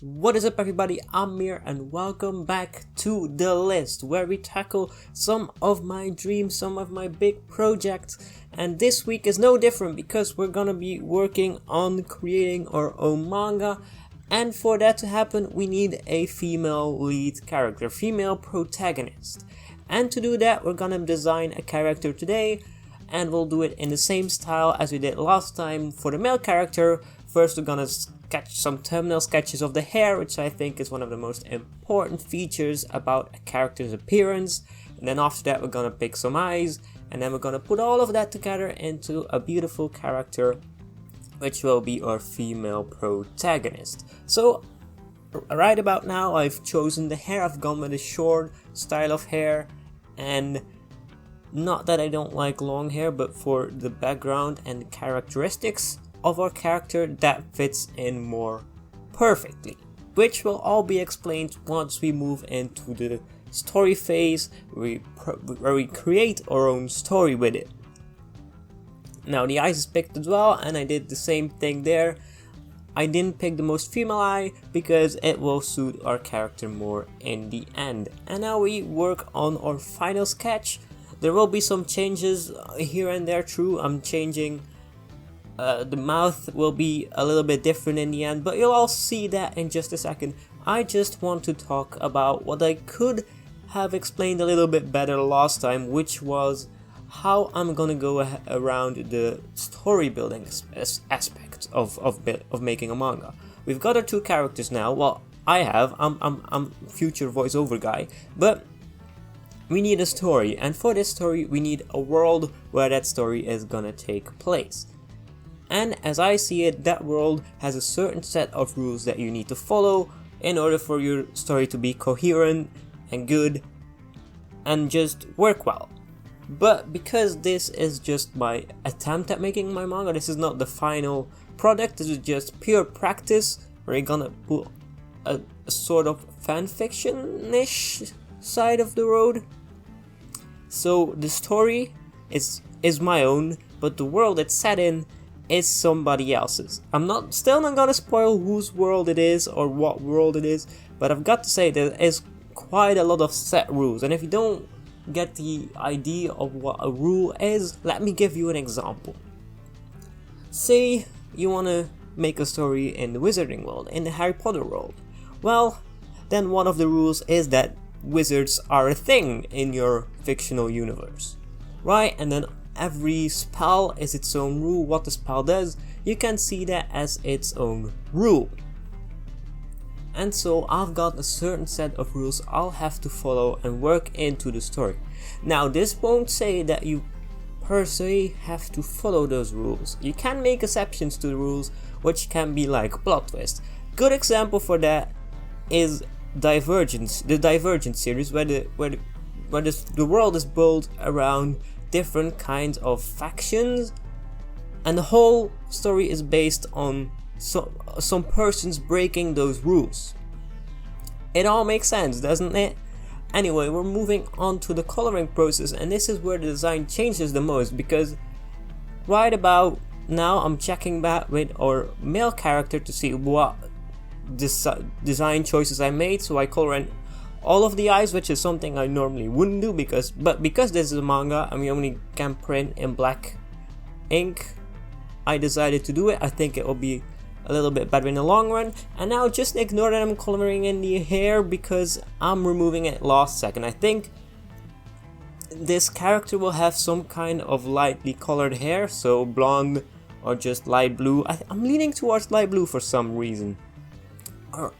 What is up everybody, I'm Mear and welcome back to The List, where we tackle some of my dreams, some of my big projects, and this week is no different because we're gonna be working on creating our own manga, and for that to happen we need a female lead character, female protagonist. And to do that we're gonna design a character today, and we'll do it in the same style as we did last time for the male character. First we're gonna sketch some thumbnail sketches of the hair, which I think is one of the most important features about a character's appearance. And then after that we're gonna pick some eyes, and then we're gonna put all of that together into a beautiful character, which will be our female protagonist. So right about now I've chosen the hair. I've gone with a short style of hair, and not that I don't like long hair, but for the background and characteristics of our character, that fits in more perfectly, which will all be explained once we move into the story phase where we create our own story with it. Now the eyes is picked as well, and I did the same thing there. I didn't pick the most female eye because it will suit our character more in the end. And now we work on our final sketch. There will be some changes here and there, true. I'm changing the mouth will be a little bit different in the end, but you'll all see that in just a second. I just want to talk about what I could have explained a little bit better last time, which was how I'm gonna go around the story building aspect of making a manga. We've got our two characters now. Well, I'm future voiceover guy, but we need a story, and for this story we need a world where that story is gonna take place. And as I see it, that world has a certain set of rules that you need to follow in order for your story to be coherent and good and just work well. But because this is just my attempt at making my manga, this is not the final product, this is just pure practice. We're gonna put a sort of fanfiction-ish side of the road. So the story is my own, but the world it's set in is somebody else's. I'm still not gonna spoil whose world it is or what world it is, but I've got to say there is quite a lot of set rules, and if you don't get the idea of what a rule is, let me give you an example. Say you wanna make a story in the wizarding world, in the Harry Potter world. Well, then one of the rules is that wizards are a thing in your fictional universe, right? And then every spell is its own rule. What the spell does, you can see that as its own rule. And so I've got a certain set of rules I'll have to follow and work into the story. Now this won't say that you per se have to follow those rules. You can make exceptions to the rules, which can be like plot twist. Good example for that is Divergence, the Divergence series, where the world is built around different kinds of factions, and the whole story is based on some persons breaking those rules. It all makes sense, doesn't it? Anyway, we're moving on to the coloring process, and this is where the design changes the most, because right about now I'm checking back with our male character to see what design choices I made. So I color in all of the eyes, which is something I normally wouldn't do because this is a manga and we only can print in black ink, I decided to do it. I think it will be a little bit better in the long run. And now just ignore that I'm coloring in the hair because I'm removing it last second. I think this character will have some kind of lightly colored hair, so blonde or just light blue. I'm leaning towards light blue for some reason.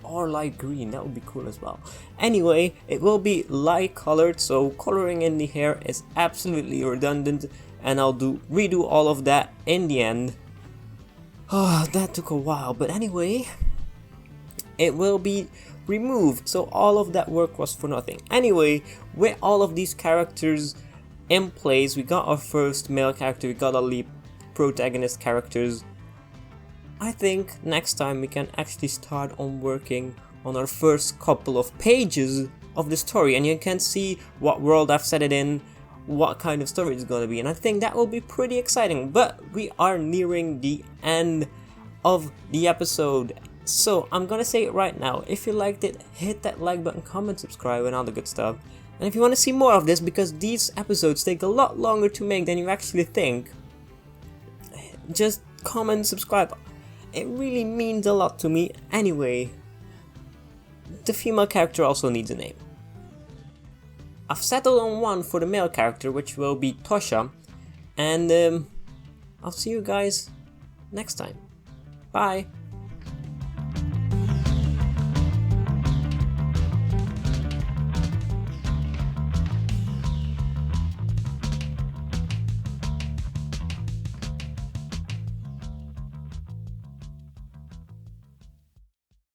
Or light green, that would be cool as well. Anyway, it will be light colored, so coloring in the hair is absolutely redundant, and I'll redo all of that in the end. Oh, that took a while, but anyway, it will be removed, so all of that work was for nothing. Anyway, with all of these characters in place, we got our first male character, we got our lead protagonist characters. I think next time we can actually start on working on our first couple of pages of the story, and you can see what world I've set it in, what kind of story it's gonna be, and I think that will be pretty exciting. But we are nearing the end of the episode, So I'm gonna say it right now, if you liked it, hit that like button, comment, subscribe and all the good stuff. And if you want to see more of this, because these episodes take a lot longer to make than you actually think, just comment, subscribe. It really means a lot to me. Anyway, the female character also needs a name. I've settled on one for the male character, which will be Tosha, and I'll see you guys next time. Bye!